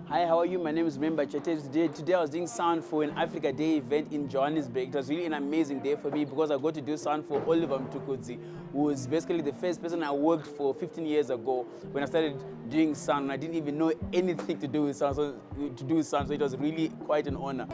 Hi, how are you? My name is Remembermystory. Today I was doing sound for an Africa Day event in Johannesburg. It was really an amazing day for me because I got to do sound for Oliver Mtukudzi, who was basically the first person I worked for 15 years ago when I started doing sound. And I didn't even know anything to do with sound, so it was really quite an honor.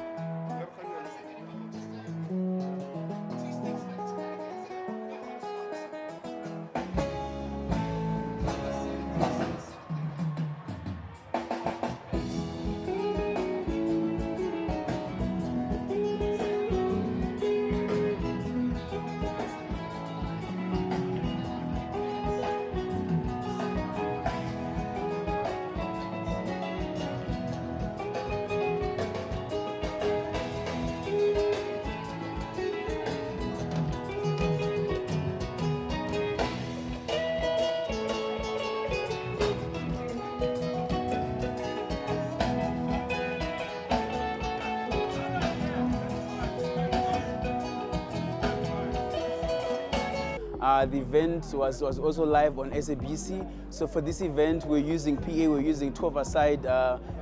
The event was also live on SABC. So for this event, we're using PA, we're using 12-a-side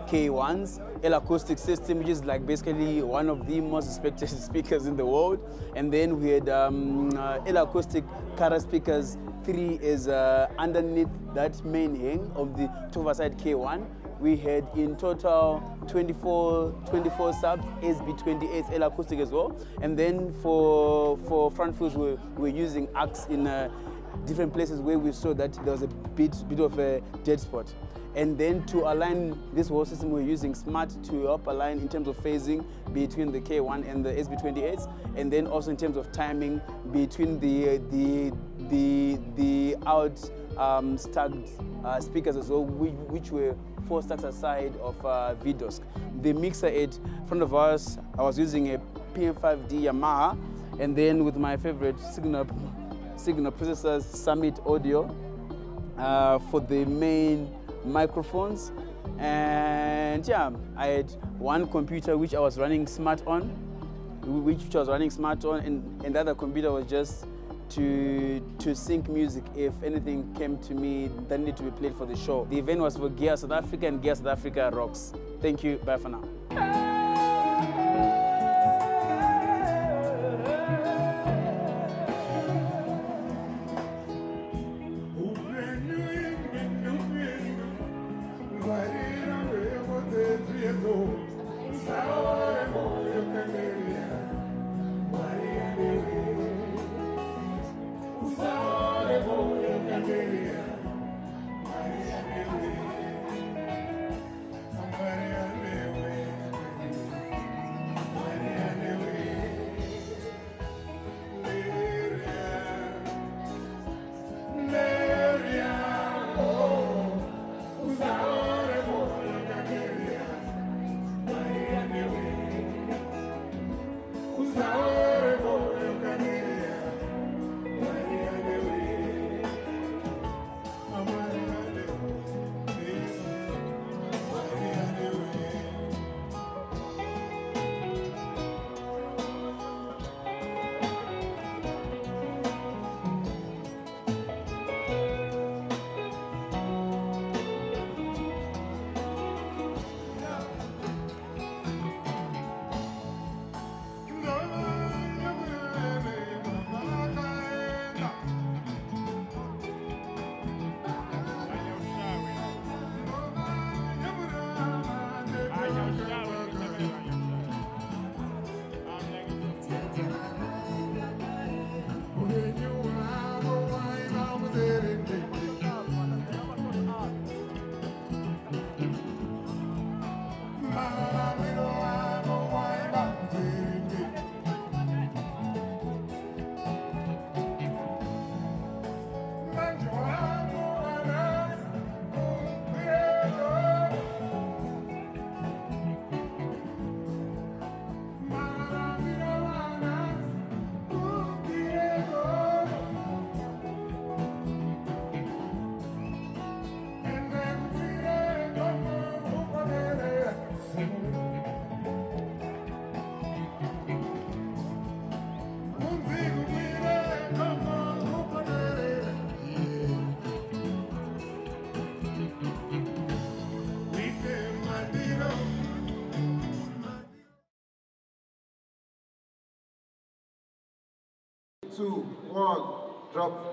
K1s, L-acoustic system, which is like basically one of the most respected speakers in the world. And then we had L-acoustic Cara speakers. 3 is underneath that main hang of the 12-a-side K1. We had in total 24 subs, SB28 L acoustic as well. And then for front fills, we're using AX in different places where we saw that there was a bit of a dead spot. And then to align this whole system, we're using Smart to help align in terms of phasing between the K1 and the SB28s, and then also in terms of timing between the out stacked speakers as well, which were 4 stacks aside of VDOSC. The mixer at front of us, I was using a PM5D Yamaha, and then with my favorite Signal processors, Summit Audio, for the main microphones. And yeah, I had one computer which I was running Smart on, and the other computer was just to sync music if anything came to me that needed to be played for the show. The event was for Gear South Africa, and Gear South Africa rocks. Thank you, bye for now. 2, 1, drop.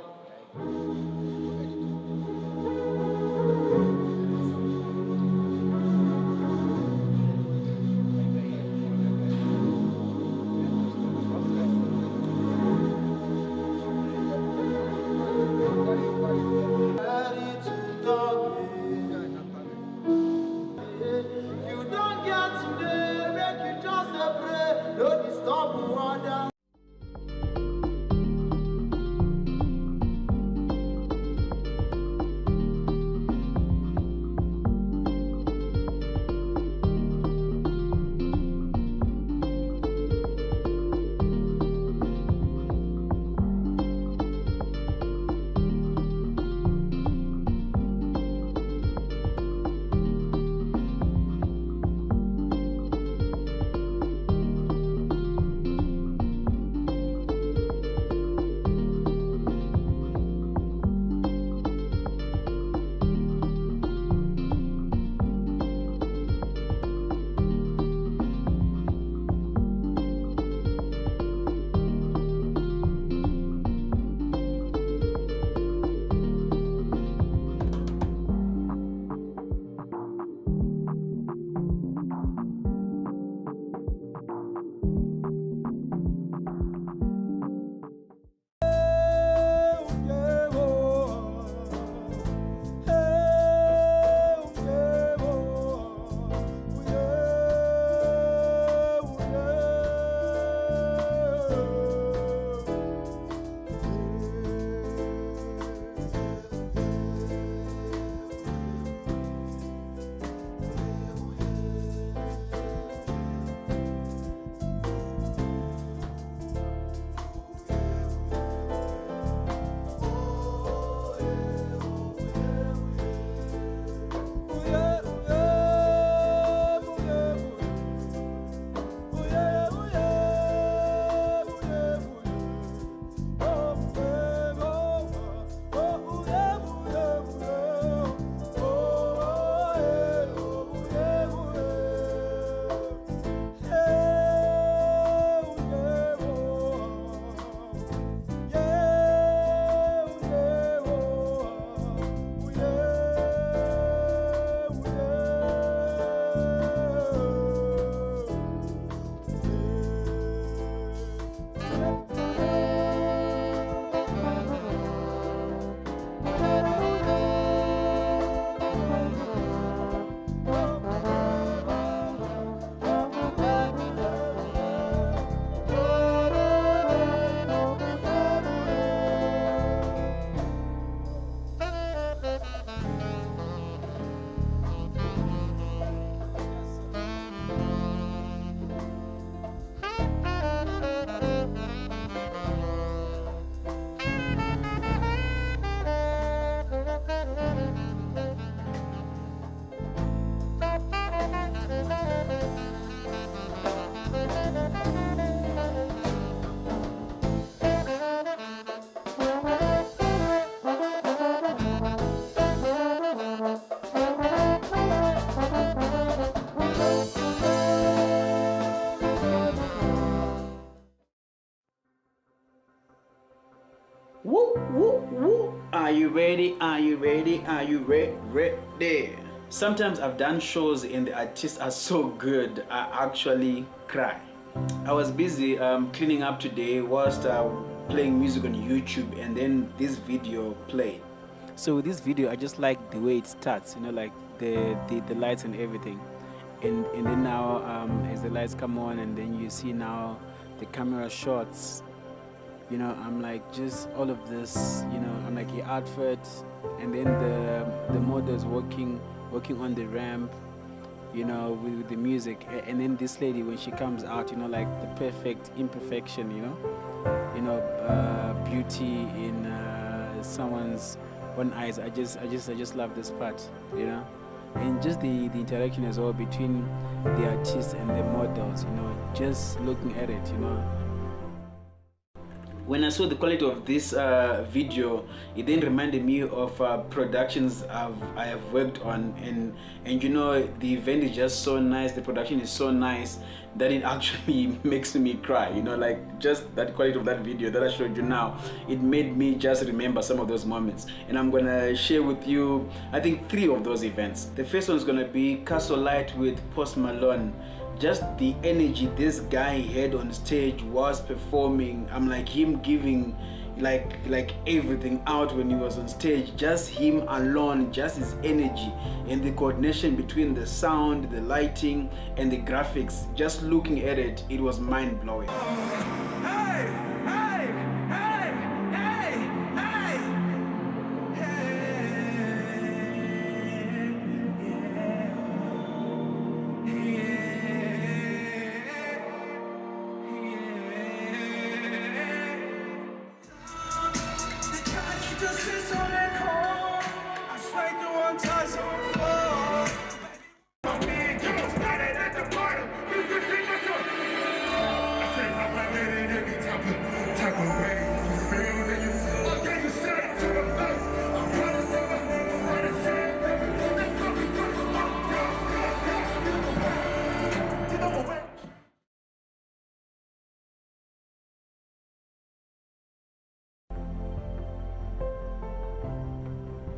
Woo, woo, woo. Are you ready? Are you ready? Are you ready? Sometimes I've done shows and the artists are so good, I actually cry. I was busy cleaning up today whilst playing music on YouTube, and then this video played. So with this video, I just like the way it starts, you know, like the lights and everything. And then now as the lights come on, and then you see now the camera shots, you know, I'm like, just all of this, you know, I'm like, the outfit, and then the models working on the ramp, you know, with the music, and then this lady, when she comes out, you know, like the perfect imperfection, you know, beauty in someone's own eyes. I just love this part, you know, and just the interaction as well between the artists and the models, you know, just looking at it, you know. When I saw the quality of this video, it then reminded me of productions I have worked on, and you know, the event is just so nice, the production is so nice that it actually makes me cry, you know, like just that quality of that video that I showed you now, it made me just remember some of those moments. And I'm gonna share with you, I think, 3 of those events. The first one is gonna be Castle Light with Post Malone. Just the energy this guy had on stage was performing. I'm like him giving like everything out when he was on stage. Just him alone, just his energy and the coordination between the sound, the lighting, and the graphics. Just looking at it, it was mind-blowing.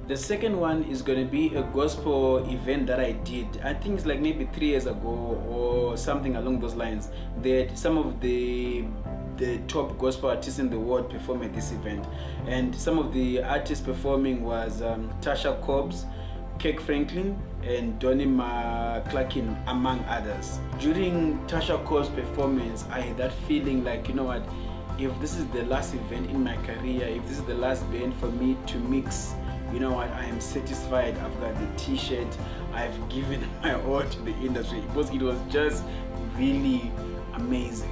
The second one is going to be a gospel event that I did. I think it's like maybe 3 years ago or something along those lines, that some of the top gospel artists in the world perform at this event. And some of the artists performing was Tasha Cobbs, Kirk Franklin, and Donnie McClurkin, among others. During Tasha Cobbs' performance, I had that feeling like, you know what, if this is the last event in my career, if this is the last event for me to mix, you know what, I am satisfied. I've got the t-shirt, I've given my all to the industry. It was just really amazing.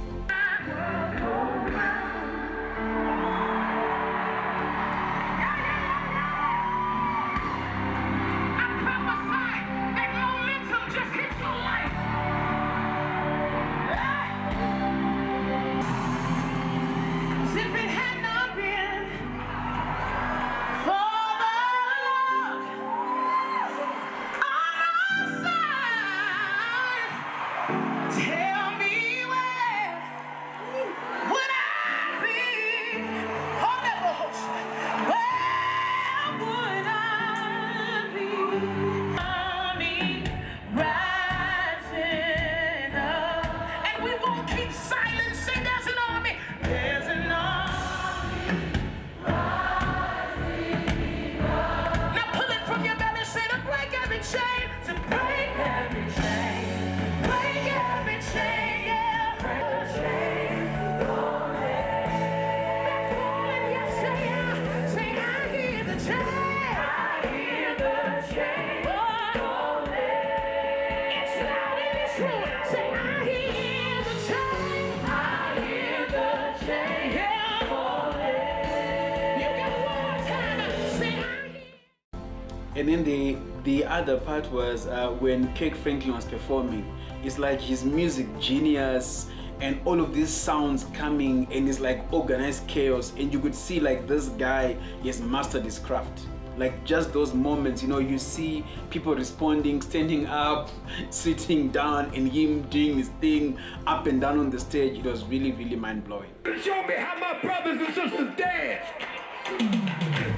And then the other part was when Kirk Franklin was performing. It's like his music genius and all of these sounds coming, and it's like organized chaos, and you could see like this guy, he has mastered his craft. Like just those moments, you know, you see people responding, standing up, sitting down, and him doing his thing up and down on the stage. It was really, really mind-blowing. Show me how my brothers and sisters dance.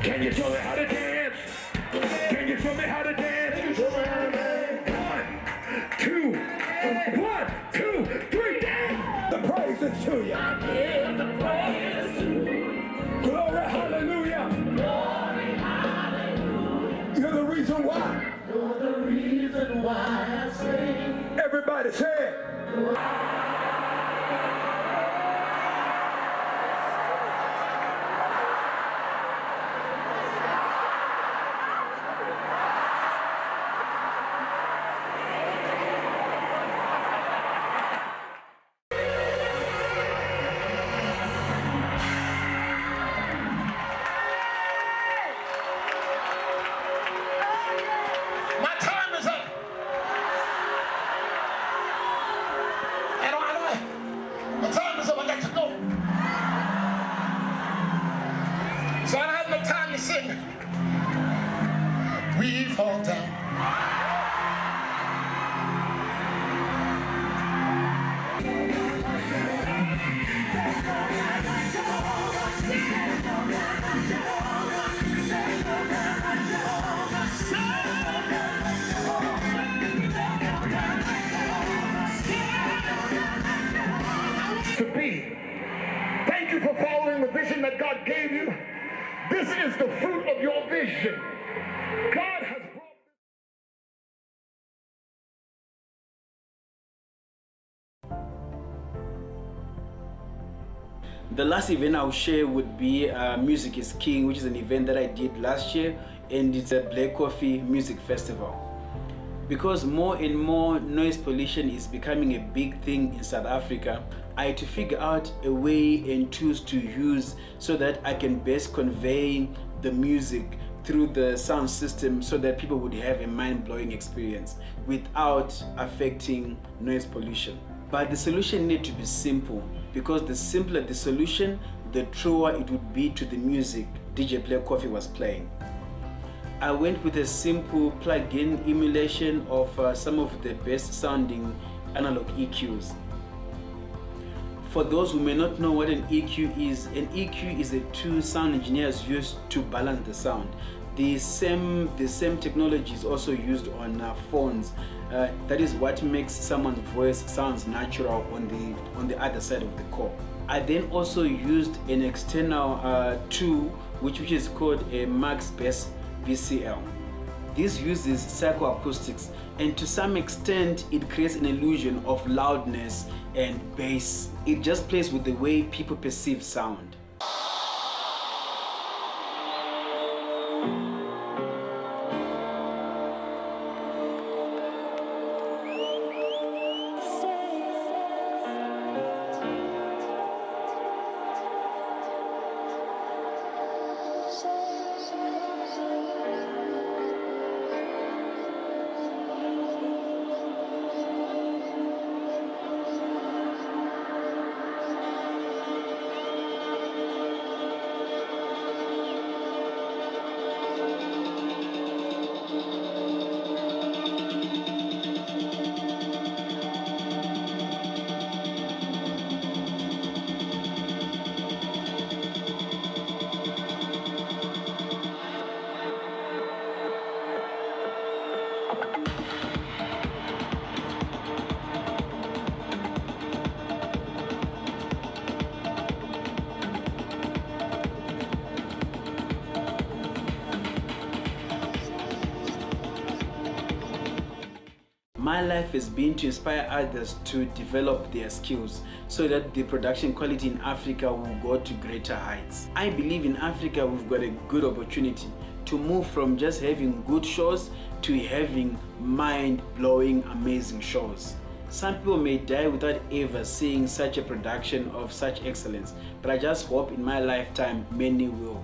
Can you show me how to dance? Can you show me how to dance? 1, 2, 3, dance! The praise is to you. I give the praise to you. Glory, hallelujah. Glory, hallelujah. You're the reason why. You're the reason why I sing. Everybody say it. fall down. To be. Thank you for following the vision that God gave you. This is the fruit of your vision. God has brought The last event I'll share would be Music is King, which is an event that I did last year, and it's a Black Coffee Music Festival. Because more and more noise pollution is becoming a big thing in South Africa, I had to figure out a way and tools to use so that I can best convey the music through the sound system so that people would have a mind-blowing experience without affecting noise pollution. But the solution needed to be simple, because the simpler the solution, the truer it would be to the music DJ Black Coffee was playing. I went with a simple plug-in emulation of some of the best sounding analog EQs. For those who may not know what an EQ is a tool sound engineers use to balance the sound. The same technology is also used on phones. That is what makes someone's voice sounds natural on the other side of the core. I then also used an external tool which is called a Max Bass VCL. This uses psychoacoustics, and to some extent it creates an illusion of loudness and bass. It just plays with the way people perceive sound. My life has been to inspire others to develop their skills so that the production quality in Africa will go to greater heights. I believe in Africa we've got a good opportunity to move from just having good shows to having mind-blowing, amazing shows. Some people may die without ever seeing such a production of such excellence, but I just hope in my lifetime many will.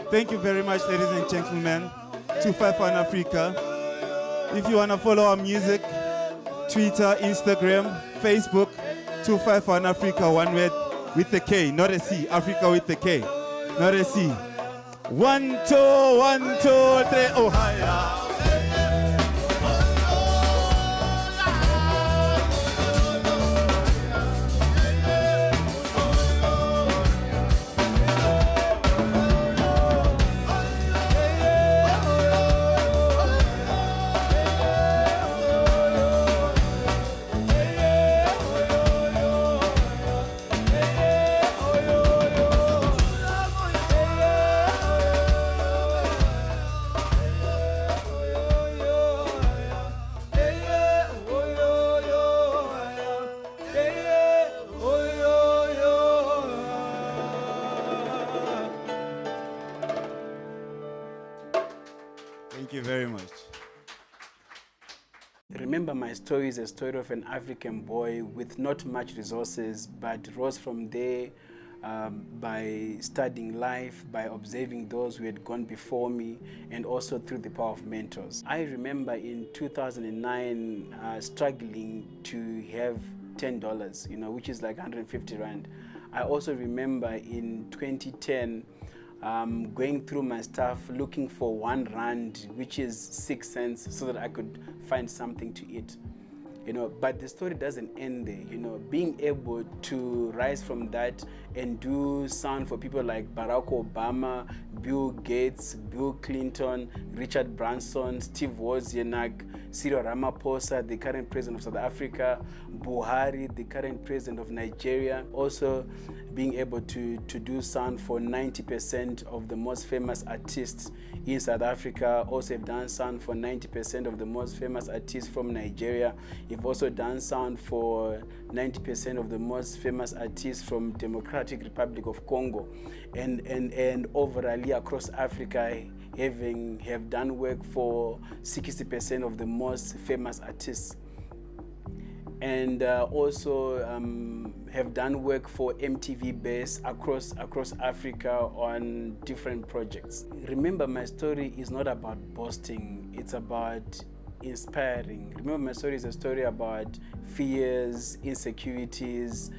Thank you very much, ladies and gentlemen. 251 Africa. If you want to follow our music, Twitter, Instagram, Facebook, 251 Africa, one word with the K, not a C. Africa with the K, not a C. 1, 2, 1, 2, 3, Ohio. Thank you very much. Remember My Story is a story of an African boy with not much resources, but rose from there by studying life, by observing those who had gone before me, and also through the power of mentors. I remember in 2009 struggling to have $10, which is like 150 Rand. I also remember in 2010 going through my stuff, looking for 1 Rand, which is 6 cents, so that I could find something to eat. But the story doesn't end there. Being able to rise from that and do sound for people like Barack Obama, Bill Gates, Bill Clinton, Richard Branson, Steve Wozniak, Cyril Ramaphosa, the current president of South Africa, Buhari, the current president of Nigeria. Also being able to do sound for 90% of the most famous artists in South Africa. Also have done sound for 90% of the most famous artists from Nigeria. You've also done sound for 90% of the most famous artists from Democratic Republic of Congo. And overall across Africa, have done work for 60% of the most famous artists. And also have done work for MTV base across Africa on different projects. Remember My Story is not about boasting, it's about inspiring. Remember My Story is a story about fears, insecurities,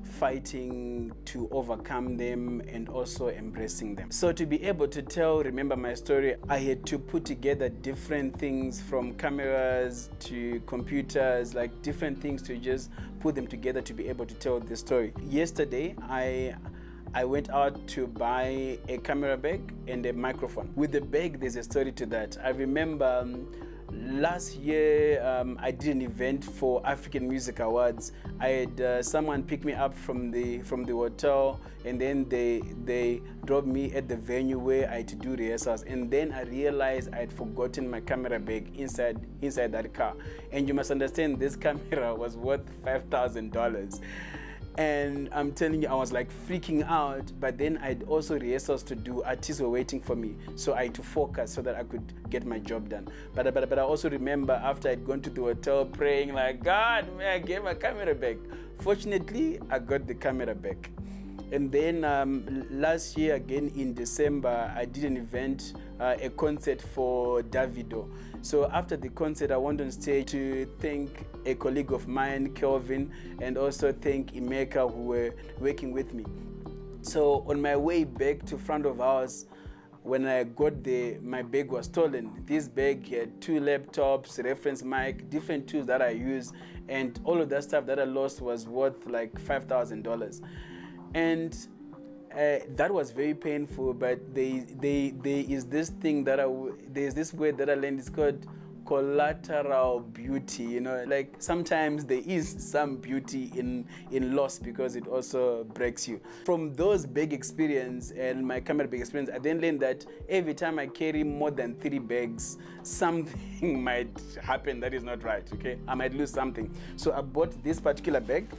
fighting to overcome them and also embracing them. So to be able to tell Remember My Story, I had to put together different things, from cameras to computers, like different things, to just put them together to be able to tell the story. Yesterday, I went out to buy a camera bag and a microphone. With the bag, there's a story to that. I remember last year, I did an event for African Music Awards. I had someone pick me up from the hotel, and then they dropped me at the venue where I had to do rehearsals. And then I realized I had forgotten my camera bag inside that car. And you must understand, this camera was worth $5,000. And I'm telling you, I was like freaking out, but then I had also rehearsals to do. Artists were waiting for me, so I had to focus so that I could get my job done. But I also remember after I'd gone to the hotel praying like, God, may I get my camera back? Fortunately, I got the camera back. And then last year again in December, I did an event, a concert for Davido. So after the concert, I went on stage to thank a colleague of mine, Kelvin, and also thank Emeka, who were working with me. So on my way back to front of house, when I got there, my bag was stolen. This bag had 2 laptops, reference mic, different tools that I use, and all of that stuff that I lost was worth like $5,000. And that was very painful, but there is this thing there's this word that I learned, it's called collateral beauty. Like sometimes there is some beauty in loss, because it also breaks you. From those big experience and my camera big experience, I then learned that every time I carry more than 3 bags, something might happen that is not right, okay? I might lose something. So I bought this particular bag.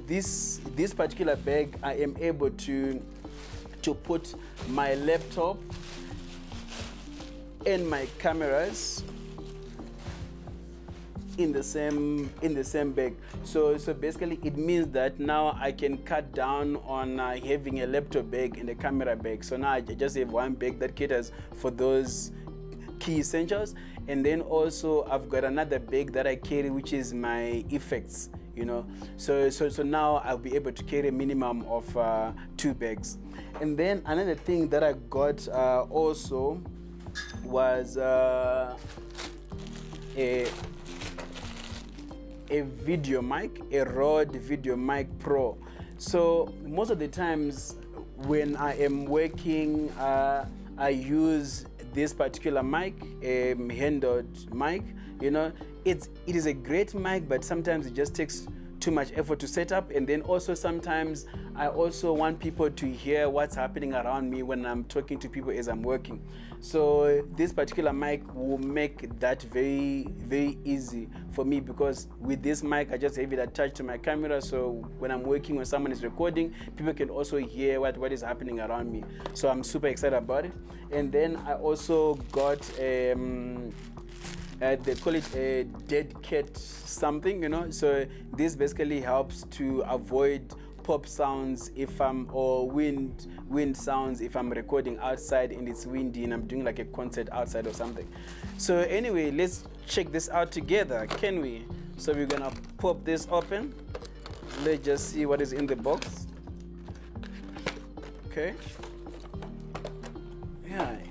This particular bag, I am able to put my laptop and my cameras in the same bag. So basically it means that now I can cut down on having a laptop bag and a camera bag. So now I just have one bag that caters for those key essentials, and then also I've got another bag that I carry, which is my effects, you know. So now I'll be able to carry a minimum of 2 bags. And then another thing that I got also was a video mic, a Rode Video Mic Pro. So most of the times when I am working, I use this particular mic, a handheld mic. You know, it is a great mic, but sometimes it just takes too much effort to set up. And then also sometimes I also want people to hear what's happening around me when I'm talking to people as I'm working. So this particular mic will make that very, very easy for me, because with this mic I just have it attached to my camera, so when I'm working, when someone is recording, people can also hear what is happening around me. So I'm super excited about it. And then I also got they call it a dead cat something, you know. So this basically helps to avoid pop sounds or wind sounds if I'm recording outside and it's windy and I'm doing like a concert outside or something. So anyway, let's check this out together, can we? So we're gonna pop this open. Let's just see what is in the box. Okay. Yeah, it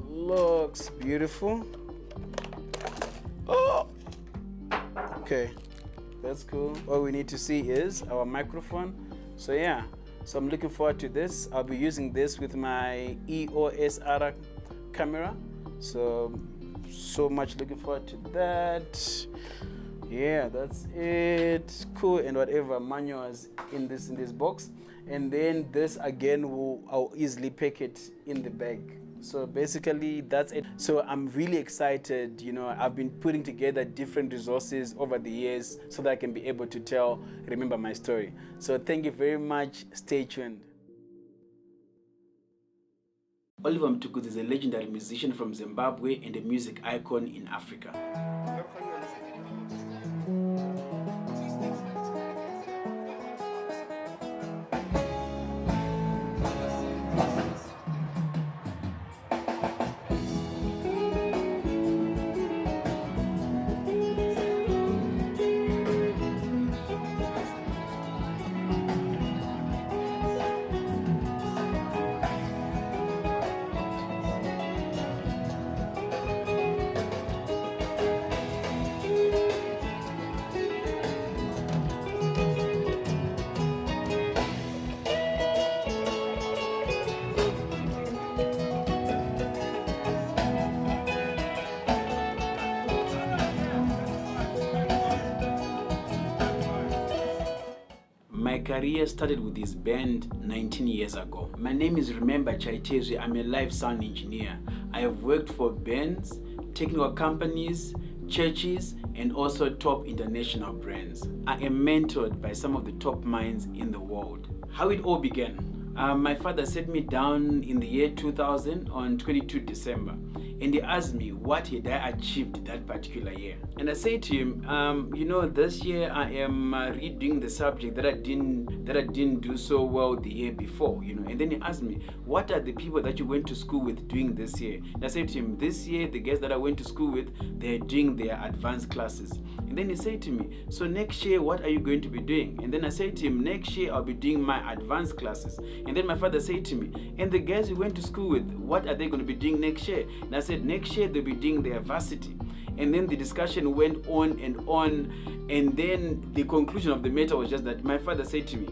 looks beautiful. Oh, okay, that's cool. All we need to see is our microphone. So yeah, so I'm looking forward to this. I'll be using this with my EOS R camera. So much looking forward to that. Yeah, that's it. Cool. And whatever manuals in this box. And then this again I'll easily pack it in the bag. So basically that's it. So I'm really excited. You know, I've been putting together different resources over the years so that I can be able to tell, remember my story. So thank you very much. Stay tuned. Oliver Mtukudzi is a legendary musician from Zimbabwe and a music icon in Africa. My career started with this band 19 years ago. My name is Remembermystory. I'm a live sound engineer. I have worked for bands, technical companies, churches, and also top international brands. I am mentored by some of the top minds in the world. How it all began. My father set me down in the year 2000 on 22 December, and he asked me what had I achieved that particular year. And I said to him, you know, this year I am redoing the subject that I didn't do so well the year before, you know. And then he asked me, what are the people that you went to school with doing this year? And I said to him, this year the guys that I went to school with, they're doing their advanced classes. And then he said to me, so next year what are you going to be doing? And then I said to him, next year I'll be doing my advanced classes. And then my father said to me, and the guys you went to school with, what are they going to be doing next year? And I said, next year they'll be doing their varsity. And then the discussion went on, and then the conclusion of the matter was just that my father said to me,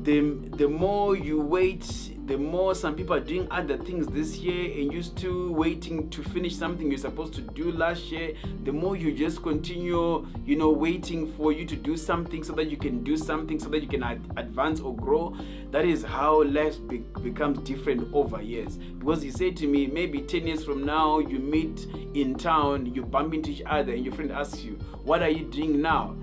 the more you wait, the more some people are doing other things this year, and you're still waiting to finish something you're supposed to do last year. The more you just continue, you know, waiting for you to do something so that you can do something, so that you can advance or grow. That is how life becomes different over years. Because he said to me, maybe 10 years from now, you meet in town, you bump into each other, and your friend asks you, what are you doing now?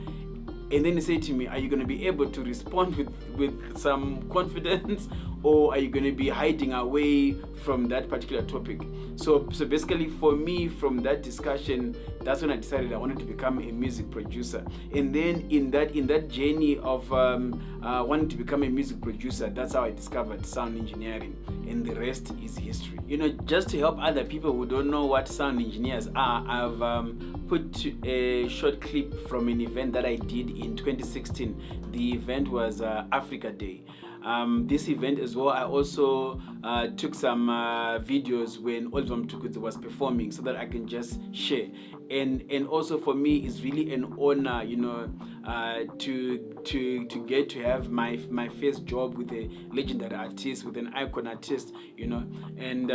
And then he said to me, are you going to be able to respond with some confidence, or are you going to be hiding away from that particular topic? So basically for me, from that discussion, that's when I decided I wanted to become a music producer. And then in that journey of wanting to become a music producer, that's how I discovered sound engineering, and the rest is history. You know, just to help other people who don't know what sound engineers are, I've put a short clip from an event that I did in 2016. The event was Africa Day. This event as well, I also took some videos when Oliver Mtukudzi was performing, so that I can just share. And also for me, it's really an honor, you know, to get to have my first job with a legendary artist, with an icon artist, you know. And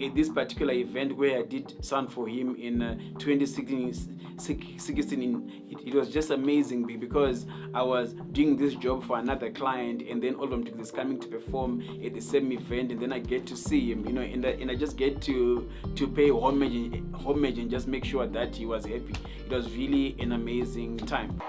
at this particular event where I did sound for him in 2016, it was just amazing, because I was doing this job for another client, and then Oliver Mtukudzi is coming to perform at the same event, and then I get to see him, you know, and I just get to pay homage and just make sure that he was happy. It was really an amazing time.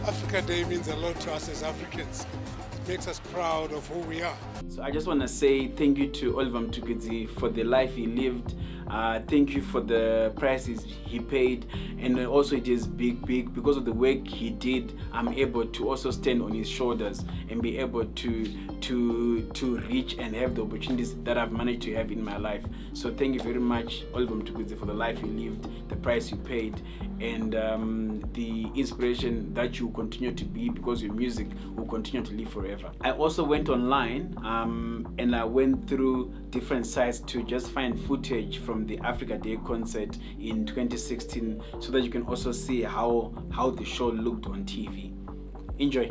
Africa Day means a lot to us as Africans. It makes us proud of who we are. So I just want to say thank you to Oliver Mtukudzi for the life he lived. Thank you for the prices he paid, and also it is big because of the work he did. I'm able to also stand on his shoulders and be able to reach and have the opportunities that I've managed to have in my life. So thank you very much, Oliver Mtukudzi, for the life you lived, the price you paid, and the inspiration that you continue to be, because your music will continue to live forever. I also went online and I went through different sites to just find footage from the Africa Day concert in 2016, so that you can also see how the show looked on TV. Enjoy.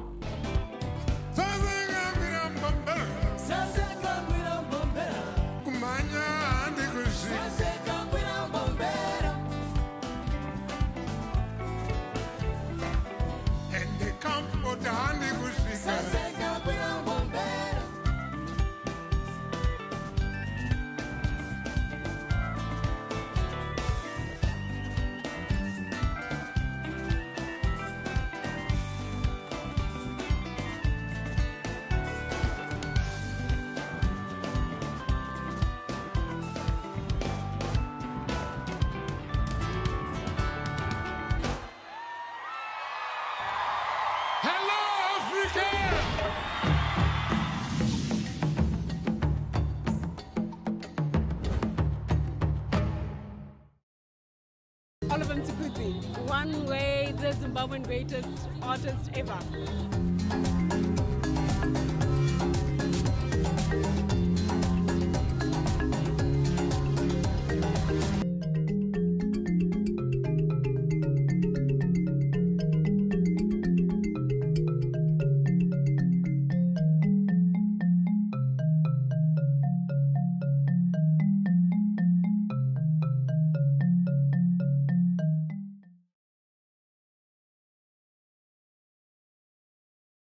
Oliver Mtukudzi, one way the Zimbabwean greatest artist ever.